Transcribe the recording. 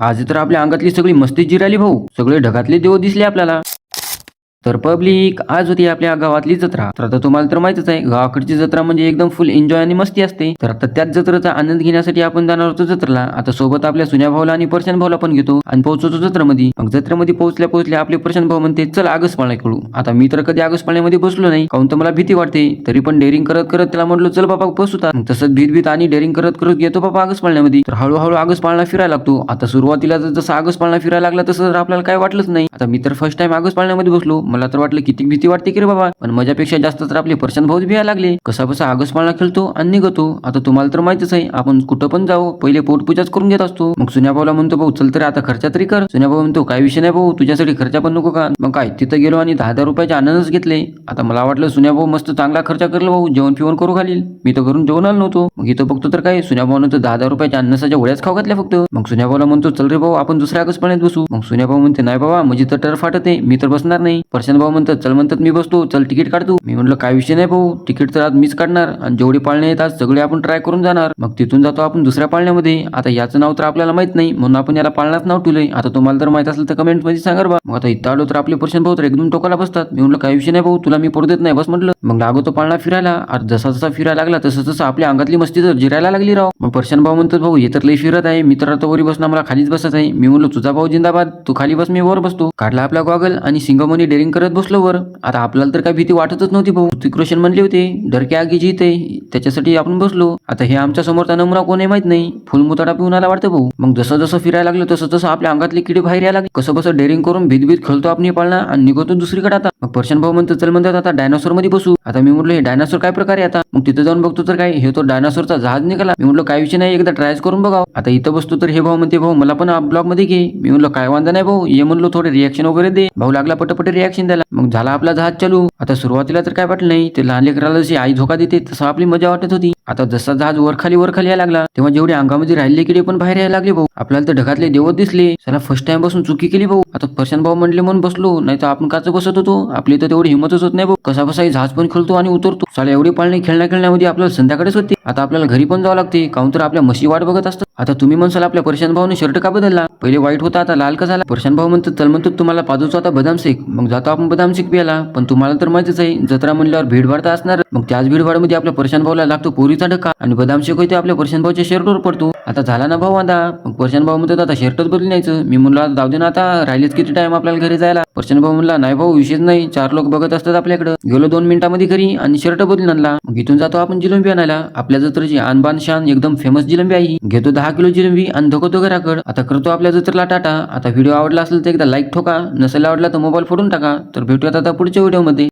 आज तर आपल्या अंगातली सगळी मस्ती जिराली भाऊ. सगळे ढगातले देव दिसले आपल्याला. तर पब्लिक, आज होती आपल्या गावातली जत्रा. तर आता तुम्हाला तर माहितच आहे, गावाकडची जत्रा म्हणजे एकदम फुल एन्जॉय आणि मस्ती असते. तर आता त्याच जत्रेचा आनंद घेण्यासाठी आपण जाणार होतो जत्रेला. आता सोबत आपल्या सुन्या भाऊला आणि परशन भाऊला पण घेतो आणि पोहोचतो जत्रेमध्ये. मग जत्रेमध्ये पोहोचल्या आपले परशन भाऊ म्हणते चल आगस पाळणा खेळू. आता मी तर कधी आगस पाळण्यामध्ये बसलो नाही, काऊन तर मला भीती वाटते. तरी पण डेअरिंग करत करत त्याला म्हटलं चल बाबा बसूता. मग तसंच भीत आणि डेअरिंग करत करत घेतो बाबा आगस पाळण्यामध्ये. तर हळूहळू आगस पाळणा फिरायला लागतो. आता सुरुवातीला जसं आगस पाळणा फिरायला लागला तसं आपल्याला काय वाटलंच नाही. आता मी तर फर्स्ट टाइम आगस पाळण्यामध्ये बसलो. मला तर वाटलं किती भीती वाटते की रे बाबा, पण मजापेक्षा जास्त तर आपले परशन भाऊच भियायला लागले. कसा बसा आगस पाळणा खेळतो आणि निघतो. आता तुम्हाला तर माहितीच आहे, आपण कुठं पण जाऊ पहिले पोटपूजाच करून घेत असतो. मग सुन्या भाऊला म्हणतो भाऊ चल तरी आता खर्चा तरी कर. सुन्या भाऊ म्हणतो काय विषय नाही भाऊ, तुझ्यासाठी खर्चा पण नको का. मग काय तिथं गेलो आणि 10,000 रुपयाचे अननस घेतले. आता मला वाटलं सुन्या भाऊ मस्त चांगला खर्चा करलो भाऊ, जेवण फिवण करू घालील. मी तर घरून जेवण आलो नव्हतो. मग इथं बघतो तर काय सुन्या भाऊनं तर 10,000 रुपयाच्या अननसाच्या वड्याच खाऊ घातल्या फक्त. मग सुन्या भाऊला म्हणतो चल रे भाऊ आपण दुसऱ्या आगस पाळण्यात बसू. मग सुन्या भाऊ म्हणते नाही बाबा म्हणजे तर फाटत आहे, मी तर बसणार नाही. परशन भाऊ म्हणतात चल म्हणतात मी बसतो, चल तिकीट काढतो. मी म्हटलं काय विषय नाही भाऊ, तिकीट तर आज मीच काढणार आणि जेवढे पाळणे आहेत आज सगळे आपण ट्राय करून जाणार. मग तिथून जातो आपण दुसऱ्या पाळण्यामध्ये. आता याचं नाव तर आपल्याला माहित नाही म्हणून आपण याला पाळण्यात नाव ठेवलंय. आता तुम्हाला तर माहित असेल तर कमेंट मध्ये सांगा बा. मग आता इथं आलो तर आपले परशन भाऊ तर एकदम टोकाला बसतात. मी म्हटलं काय विषय नाही भाऊ, तुला मी पडू देत नाही बस म्हटलं. मग लागो तो पाळणा फिरायला. आता जसा जसा फिरायला लागला तसं आपल्या अंगातली मस्ती तर जिरायला लागली राव. मग परशन भाऊ म्हणतात भाऊ हे तर लई फिरत आहे, मी तर आता वरी बसणार, मला खालीच बसत आहे. मी म्हणलो तुझा भाऊ जिंदाबाद, तू खाली बस मी वर बसतो. काढला आपला गॉगल आणि सिंगमनी डेअरिंग करत बसलो वर. आता आपल्याला तर काय भीती वाटतच नव्हती भाऊ. कृष्ण म्हणले होते डरके आगी जीते, त्याच्यासाठी आपण बसलो. आता हे आमच्या समोरचा नमुना कोण आहे माहित नाही, फुल मुताडा पिऊन आला वाटतं भाऊ. मग जसं जसं फिरायला लागलं तसं तसं आपल्या अंगातले किडे बाहेर यायला लागले. कसं बसं डेअरिंग करून भीत खेळतो आपण पाळणा आणि निघतो दुसरीकडे. आता मग परशन भाऊ म्हणतात चल म्हणतात आता डायनासोर मध्ये बसू. आता मी म्हटलं हे डायनासोर काय प्रकारे आता. मग तिथं जाऊन बघतो तर काय हे तो डायनासोरचा जहाज निघाला. मी म्हटलं काय विषय नाही, एकदा ट्रायच करून बघावं. आता इथं बसतो तर हे भाऊ म्हणते भाऊ मला पण ब्लॉग मध्ये घे. मी म्हटलं काय वांधा नाही भाऊ, ये म्हणलो थोडे रिॲक्शन वगैरे दे. भाऊ लागला पटपट रिॲक्शन द्यायला. मग झाला आपला जहाज चालू. आता सुरुवातीला तर काय वाटलं नाही, ते लहान लेकराला जशी आई धोका देते तसं आपली मजा वाटत होती. आता जसा जहाज वर खाली यायला लागला तेव्हा जेवढे अंगामध्ये राहिले किडे पण बाहेर यायला लागले भाऊ. आपल्याला तर ढगातले देवत दिसले. त्याला फर्स्ट टाइम बसून चुकी केली भाऊ. आता परशन भाऊ म्हणले म्हणून बसलो, नाही तर आपण काच बसत होतो. आपली तर तेवढी हिंमतच होत नाही भाऊ. कसा बसा जहाज पण खेळतो आणि उतरतो. साला एवढे पाळणे खेळण्यामध्ये आपल्याला संध्याकाळच होते. आता आपल्याला घरी पण जावं लागते, काऊन तर आपल्या म्हशी वाट बघत असतात. आता तुम्ही म्हणसाल आपल्या परशन भाऊने शर्ट का बदलला, पहिले व्हाईट होता आता लाल का झाला. परशन भाऊ म्हणतात चल म्हणतो तुम्हाला पाजूचा आता बदाम शेक. मग जातो आपण बदाम शेक प्यायला. पण तुम्हाला तर माहितीच आहे जत्रा म्हणल्यावर भीडभाड तर असणार. मग त्याच भीडभाडमध्ये आपल्या परशन भाऊला लागतो पोरीचा ढक्का आणि बदाम शेक होते आपल्या परशन भाऊच्या शर्टवर पडतो. आता झाला ना भाऊ आता. मग परशन भाऊ म्हणतात आता शर्टच बदलून यायचं. मी म्हणलो आता जाऊ दे ना, आता राहिलेच किती टाइम आपल्याला घरी जायला. परशन भाऊ म्हणला नाही भाऊ विशेष नाही, 4 लोक बघत असतात आपल्याकडे. गेलो 2 मिनिटांमध्ये घरी आणि शर्ट बदलून आणला. मग इथून जातो आपण जिलेबी आणायला. आपल्या जत्रेची आणबान शान एकदम फेमस जिलेबी आहे. घेतो 10 किलो जिलेबी आणि धोकतो घराकडे. आता करतो आपल्या जत्रेला टाटा. आता व्हिडिओ आवडला असेल तर एकदा लाईक ठोका, नसेल आवडला तर मोबाईल फोडून टाका. तर भेटूयात आता पुढच्या व्हिडिओमध्ये.